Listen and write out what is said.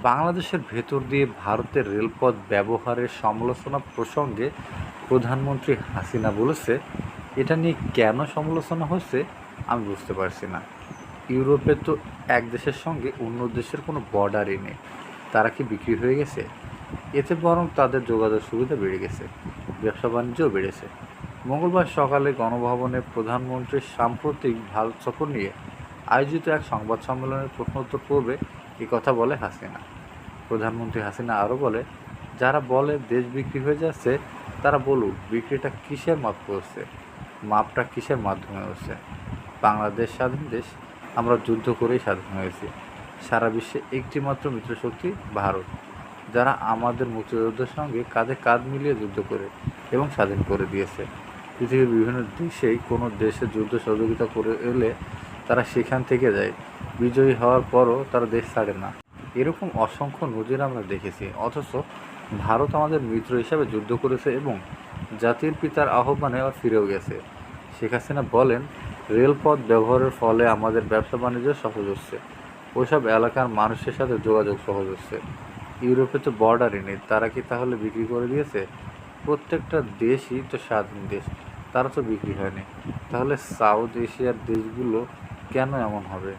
বাংলাদেশের ভেতর দিয়ে ভারতের রেলপথ ব্যবহারের সমালোচনা প্রসঙ্গে প্রধানমন্ত্রী হাসিনা বলেছে, এটা নিয়ে কেন সমালোচনা হচ্ছে আমি বুঝতে পারছি না। ইউরোপে তো এক দেশের সঙ্গে অন্য দেশের কোনো বর্ডারই নেই। তারা কি বিক্রি হয়ে গেছে? এতে বরং তাদের যোগাযোগ সুবিধা বেড়ে গেছে, ব্যবসা বাণিজ্যও বেড়েছে। মঙ্গলবার সকালে গণভবনে প্রধানমন্ত্রীর সাম্প্রতিক ভারত সফর নিয়ে আয়োজিত এক সংবাদ সম্মেলনের প্রশ্নোত্তর পর্বে কথা বলে হাসিনা। প্রধানমন্ত্রী হাসিনা আরও বলে, যারা বলে দেশ বিক্রি হয়ে যাচ্ছে তারা বলুক বিক্রিটা কিসের মাপ হচ্ছে, মাপটা কিসের মাধ্যমে হচ্ছে। বাংলাদেশ স্বাধীন দেশ, আমরা যুদ্ধ করেই স্বাধীন হয়েছি। সারা বিশ্বে একটিমাত্র মিত্রশক্তি ভারত, যারা আমাদের মুক্তিযোদ্ধার সঙ্গে কাঁধে কাঁধ মিলিয়ে যুদ্ধ করে এবং স্বাধীন করে দিয়েছে। পৃথিবীর বিভিন্ন দেশেই কোনো দেশে যুদ্ধ সহযোগিতা করে এলে তারা সেখান থেকে যায়। বিজয়ী হওয়ার পরও তারা দেশ ছাড়ে না। এরকম অসংখ্য নজির আমরা দেখেছি। অথচ ভারত আমাদের মিত্র হিসাবে যুদ্ধ করেছে এবং জাতির পিতার আহ্বানে ফিরেও গেছে। শেখ হাসিনা বলেন, রেলপথ ব্যবহারের ফলে আমাদের ব্যবসা বাণিজ্য সহজ হচ্ছে, ওইসব এলাকার মানুষের সাথে যোগাযোগ সহজ হচ্ছে। ইউরোপে তো বর্ডারই নেই, তারা কি তাহলে বিক্রি করে দিয়েছে? প্রত্যেকটা দেশই তো স্বাধীন দেশ, তারা তো বিক্রি হয়নি। তাহলে সাউথ এশিয়ার দেশগুলো কেন এমন হবে?